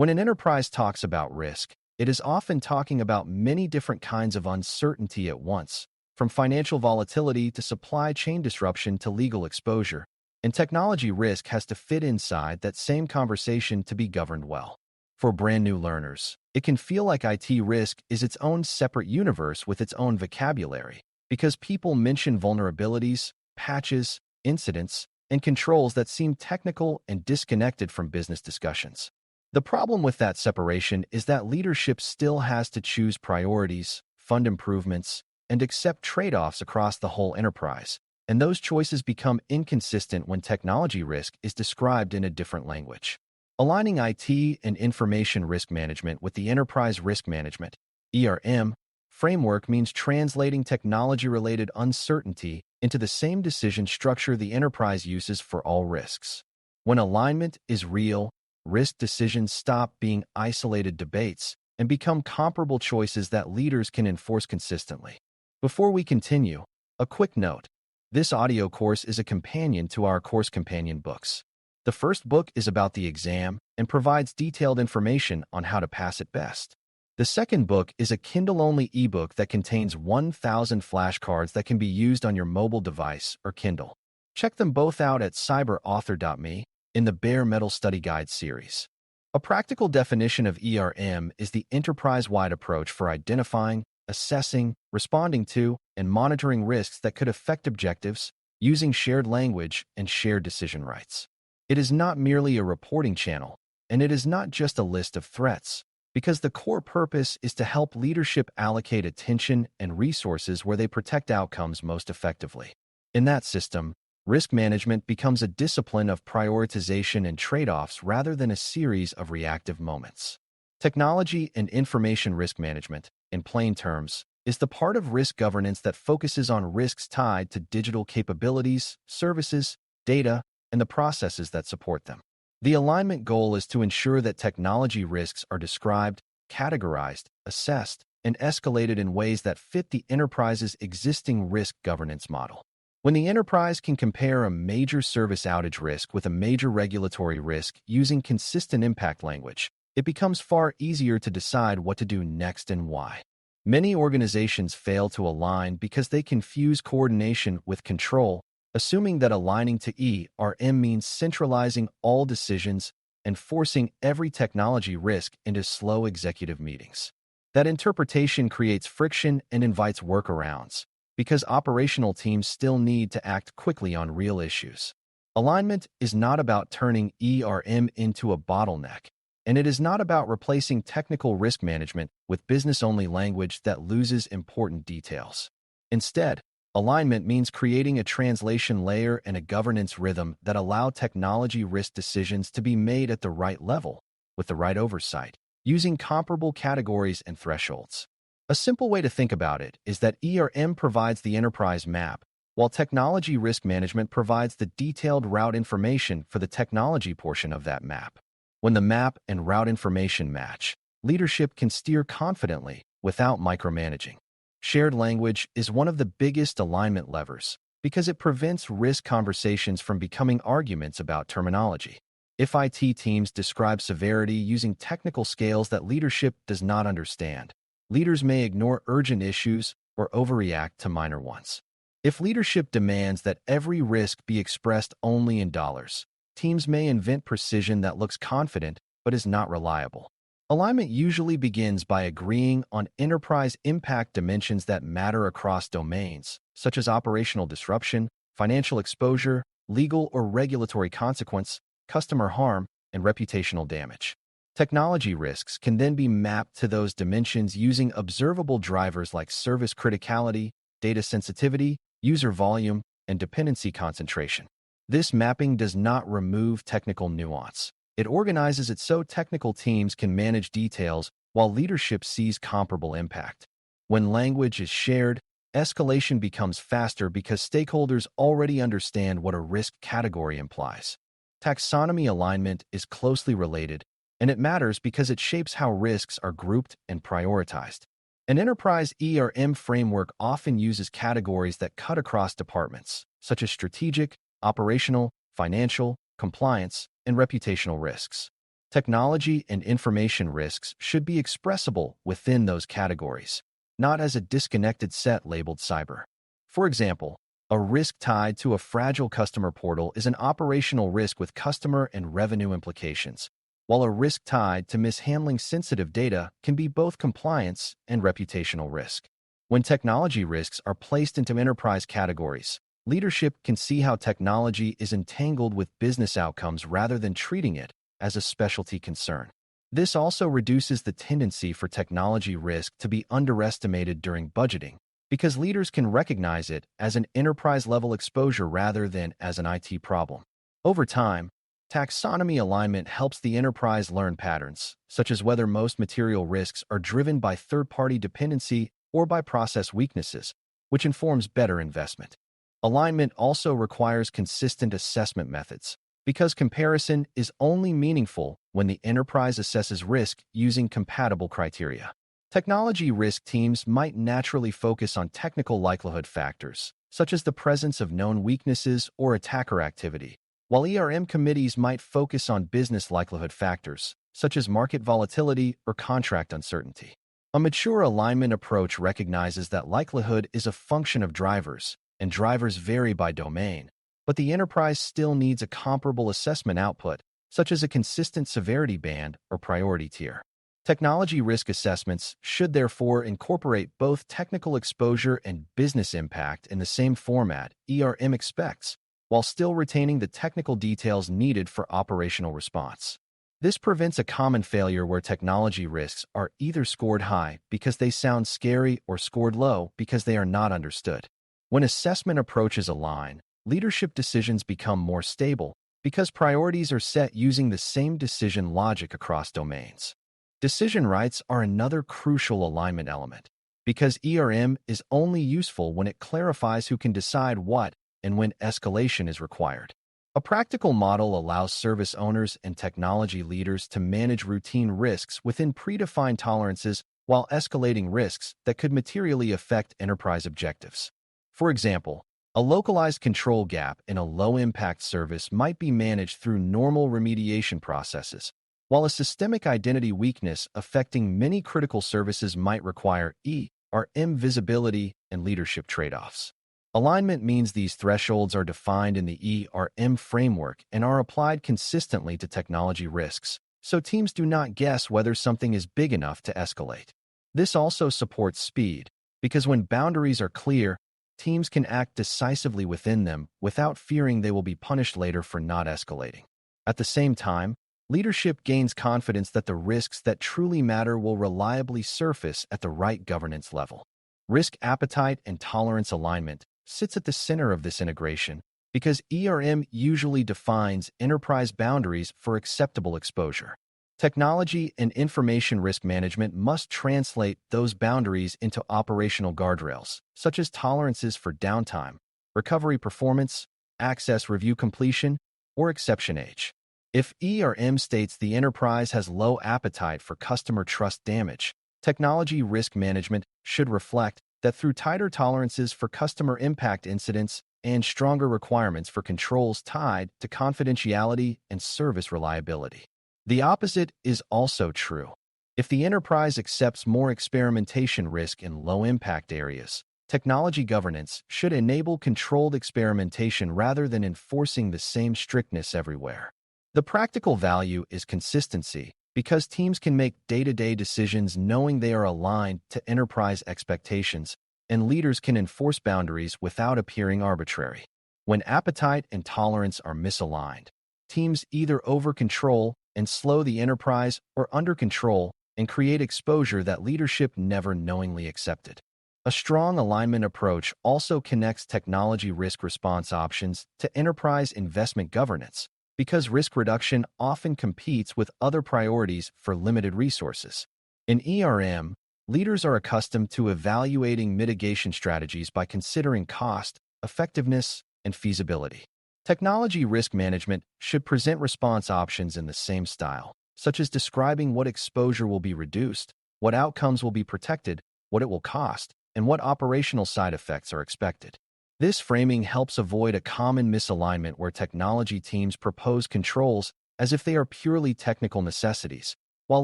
When an enterprise talks about risk, it is often talking about many different kinds of uncertainty at once, from financial volatility to supply chain disruption to legal exposure. And technology risk has to fit inside that same conversation to be governed well. For brand new learners, it can feel like IT risk is its own separate universe with its own vocabulary, because people mention vulnerabilities, patches, incidents, and controls that seem technical and disconnected from business discussions. The problem with that separation is that leadership still has to choose priorities, fund improvements, and accept trade-offs across the whole enterprise, and those choices become inconsistent when technology risk is described in a different language. Aligning IT and information risk management with the enterprise risk management ERM framework means translating technology-related uncertainty into the same decision structure the enterprise uses for all risks. When alignment is real, risk decisions stop being isolated debates and become comparable choices that leaders can enforce consistently. Before we continue, a quick note. This audio course is a companion to our course companion books. The first book is about the exam and provides detailed information on how to pass it best. The second book is a Kindle-only ebook that contains 1,000 flashcards that can be used on your mobile device or Kindle. Check them both out at cyber.author.me in the Bare Metal Study Guide series. A practical definition of ERM is the enterprise-wide approach for identifying, assessing, responding to, and monitoring risks that could affect objectives using shared language and shared decision rights. It is not merely a reporting channel, and it is not just a list of threats, because the core purpose is to help leadership allocate attention and resources where they protect outcomes most effectively. In that system, risk management becomes a discipline of prioritization and trade-offs rather than a series of reactive moments. Technology and information risk management, in plain terms, is the part of risk governance that focuses on risks tied to digital capabilities, services, data, and the processes that support them. The alignment goal is to ensure that technology risks are described, categorized, assessed, and escalated in ways that fit the enterprise's existing risk governance model. When the enterprise can compare a major service outage risk with a major regulatory risk using consistent impact language, it becomes far easier to decide what to do next and why. Many organizations fail to align because they confuse coordination with control, assuming that aligning to ERM means centralizing all decisions and forcing every technology risk into slow executive meetings. That interpretation creates friction and invites workarounds, because operational teams still need to act quickly on real issues. Alignment is not about turning ERM into a bottleneck, and it is not about replacing technical risk management with business-only language that loses important details. Instead, alignment means creating a translation layer and a governance rhythm that allow technology risk decisions to be made at the right level, with the right oversight, using comparable categories and thresholds. A simple way to think about it is that ERM provides the enterprise map, while technology risk management provides the detailed route information for the technology portion of that map. When the map and route information match, leadership can steer confidently without micromanaging. Shared language is one of the biggest alignment levers because it prevents risk conversations from becoming arguments about terminology. If IT teams describe severity using technical scales that leadership does not understand, leaders may ignore urgent issues or overreact to minor ones. If leadership demands that every risk be expressed only in dollars, teams may invent precision that looks confident but is not reliable. Alignment usually begins by agreeing on enterprise impact dimensions that matter across domains, such as operational disruption, financial exposure, legal or regulatory consequence, customer harm, and reputational damage. Technology risks can then be mapped to those dimensions using observable drivers like service criticality, data sensitivity, user volume, and dependency concentration. This mapping does not remove technical nuance. It organizes it so technical teams can manage details while leadership sees comparable impact. When language is shared, escalation becomes faster because stakeholders already understand what a risk category implies. Taxonomy alignment is closely related, and it matters because it shapes how risks are grouped and prioritized. An enterprise ERM framework often uses categories that cut across departments, such as strategic, operational, financial, compliance, and reputational risks. Technology and information risks should be expressible within those categories, not as a disconnected set labeled cyber. For example, a risk tied to a fragile customer portal is an operational risk with customer and revenue implications, while a risk tied to mishandling sensitive data can be both compliance and reputational risk. When technology risks are placed into enterprise categories, leadership can see how technology is entangled with business outcomes rather than treating it as a specialty concern. This also reduces the tendency for technology risk to be underestimated during budgeting, because leaders can recognize it as an enterprise-level exposure rather than as an IT problem. Over time, taxonomy alignment helps the enterprise learn patterns, such as whether most material risks are driven by third-party dependency or by process weaknesses, which informs better investment. Alignment also requires consistent assessment methods, because comparison is only meaningful when the enterprise assesses risk using compatible criteria. Technology risk teams might naturally focus on technical likelihood factors, such as the presence of known weaknesses or attacker activity, while ERM committees might focus on business likelihood factors, such as market volatility or contract uncertainty. A mature alignment approach recognizes that likelihood is a function of drivers, and drivers vary by domain, but the enterprise still needs a comparable assessment output, such as a consistent severity band or priority tier. Technology risk assessments should therefore incorporate both technical exposure and business impact in the same format ERM expects, while still retaining the technical details needed for operational response. This prevents a common failure where technology risks are either scored high because they sound scary or scored low because they are not understood. When assessment approaches align, leadership decisions become more stable because priorities are set using the same decision logic across domains. Decision rights are another crucial alignment element, because ERM is only useful when it clarifies who can decide what and when escalation is required. A practical model allows service owners and technology leaders to manage routine risks within predefined tolerances while escalating risks that could materially affect enterprise objectives. For example, a localized control gap in a low-impact service might be managed through normal remediation processes, while a systemic identity weakness affecting many critical services might require ERM visibility and leadership trade-offs. Alignment means these thresholds are defined in the ERM framework and are applied consistently to technology risks, so teams do not guess whether something is big enough to escalate. This also supports speed, because when boundaries are clear, teams can act decisively within them without fearing they will be punished later for not escalating. At the same time, leadership gains confidence that the risks that truly matter will reliably surface at the right governance level. Risk appetite and tolerance alignment sits at the center of this integration because ERM usually defines enterprise boundaries for acceptable exposure. Technology and information risk management must translate those boundaries into operational guardrails, such as tolerances for downtime, recovery performance, access review completion, or exception age. If ERM states the enterprise has low appetite for customer trust damage, technology risk management should reflect that through tighter tolerances for customer impact incidents and stronger requirements for controls tied to confidentiality and service reliability. The opposite is also true. If the enterprise accepts more experimentation risk in low-impact areas, technology governance should enable controlled experimentation rather than enforcing the same strictness everywhere. The practical value is consistency, because teams can make day-to-day decisions knowing they are aligned to enterprise expectations, and leaders can enforce boundaries without appearing arbitrary. When appetite and tolerance are misaligned, teams either over-control and slow the enterprise or under-control and create exposure that leadership never knowingly accepted. A strong alignment approach also connects technology risk response options to enterprise investment governance, because risk reduction often competes with other priorities for limited resources. In ERM, leaders are accustomed to evaluating mitigation strategies by considering cost, effectiveness, and feasibility. Technology risk management should present response options in the same style, such as describing what exposure will be reduced, what outcomes will be protected, what it will cost, and what operational side effects are expected. This framing helps avoid a common misalignment where technology teams propose controls as if they are purely technical necessities, while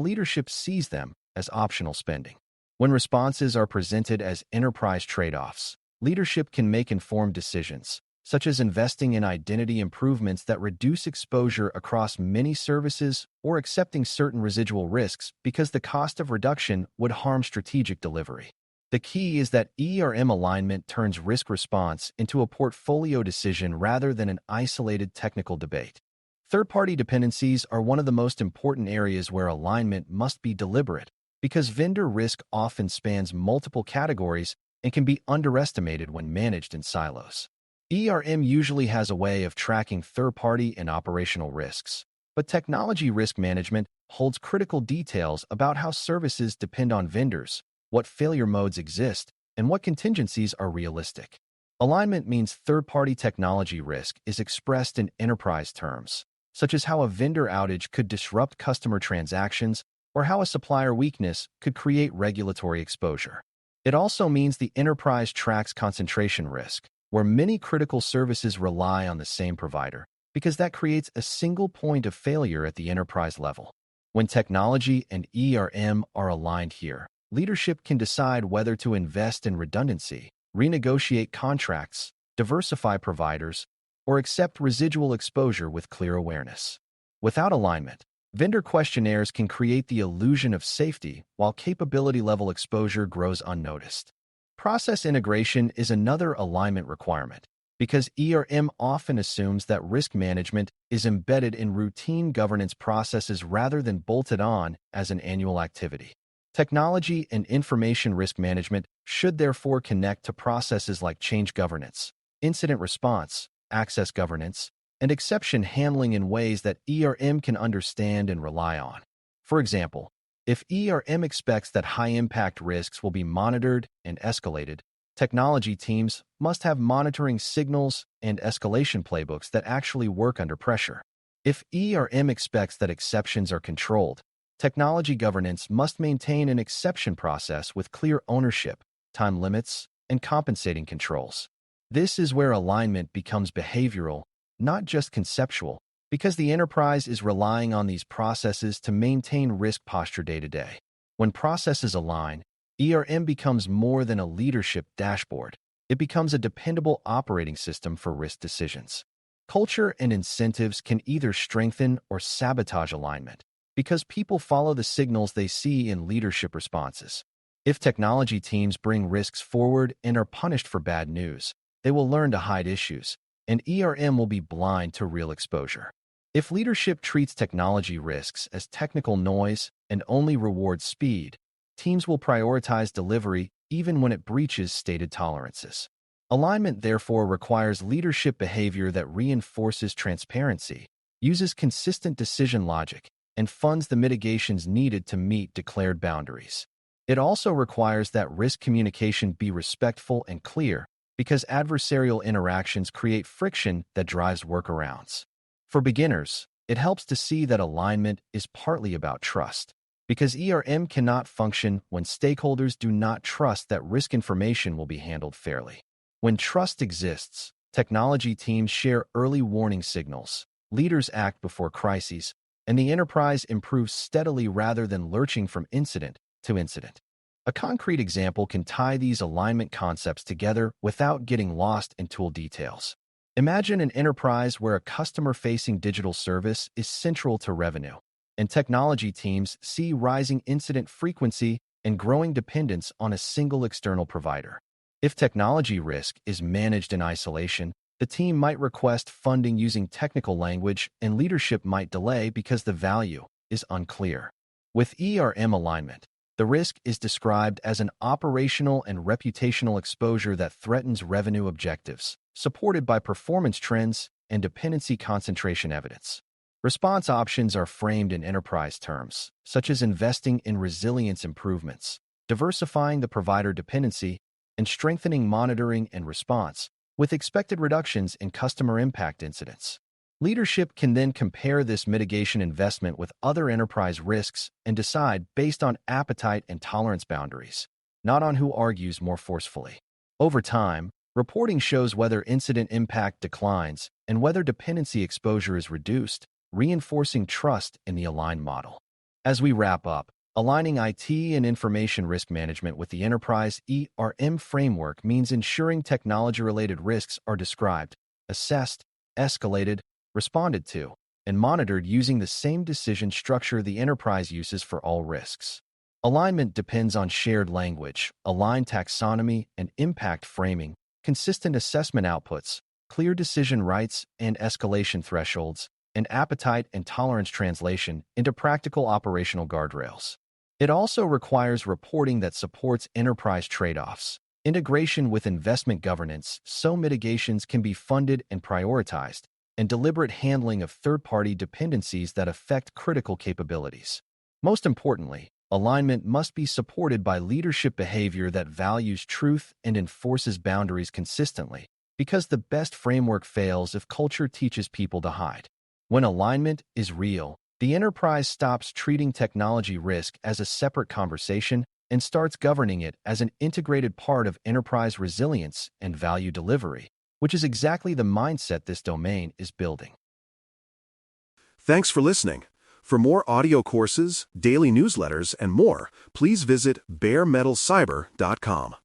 leadership sees them as optional spending. When responses are presented as enterprise trade-offs, leadership can make informed decisions, such as investing in identity improvements that reduce exposure across many services or accepting certain residual risks because the cost of reduction would harm strategic delivery. The key is that ERM alignment turns risk response into a portfolio decision rather than an isolated technical debate. Third-party dependencies are one of the most important areas where alignment must be deliberate, because vendor risk often spans multiple categories and can be underestimated when managed in silos. ERM usually has a way of tracking third-party and operational risks, but technology risk management holds critical details about how services depend on vendors, what failure modes exist, and what contingencies are realistic. Alignment means third-party technology risk is expressed in enterprise terms, such as how a vendor outage could disrupt customer transactions or how a supplier weakness could create regulatory exposure. It also means the enterprise tracks concentration risk, where many critical services rely on the same provider, because that creates a single point of failure at the enterprise level. When technology and ERM are aligned here, leadership can decide whether to invest in redundancy, renegotiate contracts, diversify providers, or accept residual exposure with clear awareness. Without alignment, vendor questionnaires can create the illusion of safety while capability-level exposure grows unnoticed. Process integration is another alignment requirement, because ERM often assumes that risk management is embedded in routine governance processes rather than bolted on as an annual activity. Technology and information risk management should therefore connect to processes like change governance, incident response, access governance, and exception handling in ways that ERM can understand and rely on. For example, if ERM expects that high-impact risks will be monitored and escalated, technology teams must have monitoring signals and escalation playbooks that actually work under pressure. If ERM expects that exceptions are controlled, technology governance must maintain an exception process with clear ownership, time limits, and compensating controls. This is where alignment becomes behavioral, not just conceptual, because the enterprise is relying on these processes to maintain risk posture day to day. When processes align, ERM becomes more than a leadership dashboard. It becomes a dependable operating system for risk decisions. Culture and incentives can either strengthen or sabotage alignment, because people follow the signals they see in leadership responses. If technology teams bring risks forward and are punished for bad news, they will learn to hide issues, and ERM will be blind to real exposure. If leadership treats technology risks as technical noise and only rewards speed, teams will prioritize delivery even when it breaches stated tolerances. Alignment therefore requires leadership behavior that reinforces transparency, uses consistent decision logic, and funds the mitigations needed to meet declared boundaries. It also requires that risk communication be respectful and clear, because adversarial interactions create friction that drives workarounds. For beginners, it helps to see that alignment is partly about trust, because ERM cannot function when stakeholders do not trust that risk information will be handled fairly. When trust exists, technology teams share early warning signals, leaders act before crises, and the enterprise improves steadily rather than lurching from incident to incident. A concrete example can tie these alignment concepts together without getting lost in tool details. Imagine an enterprise where a customer-facing digital service is central to revenue, and technology teams see rising incident frequency and growing dependence on a single external provider. If technology risk is managed in isolation, the team might request funding using technical language and leadership might delay because the value is unclear. With ERM alignment, the risk is described as an operational and reputational exposure that threatens revenue objectives, supported by performance trends and dependency concentration evidence. Response options are framed in enterprise terms, such as investing in resilience improvements, diversifying the provider dependency, and strengthening monitoring and response, with expected reductions in customer impact incidents. Leadership can then compare this mitigation investment with other enterprise risks and decide based on appetite and tolerance boundaries, not on who argues more forcefully. Over time, reporting shows whether incident impact declines and whether dependency exposure is reduced, reinforcing trust in the aligned model. As we wrap up, aligning IT and information risk management with the enterprise ERM framework means ensuring technology-related risks are described, assessed, escalated, responded to, and monitored using the same decision structure the enterprise uses for all risks. Alignment depends on shared language, aligned taxonomy and impact framing, consistent assessment outputs, clear decision rights and escalation thresholds, and appetite and tolerance translation into practical operational guardrails. It also requires reporting that supports enterprise trade-offs, integration with investment governance so mitigations can be funded and prioritized, and deliberate handling of third-party dependencies that affect critical capabilities. Most importantly, alignment must be supported by leadership behavior that values truth and enforces boundaries consistently, because the best framework fails if culture teaches people to hide. When alignment is real, the enterprise stops treating technology risk as a separate conversation and starts governing it as an integrated part of enterprise resilience and value delivery, which is exactly the mindset this domain is building. Thanks for listening. For more audio courses, daily newsletters, and more, please visit DailyCyber.News.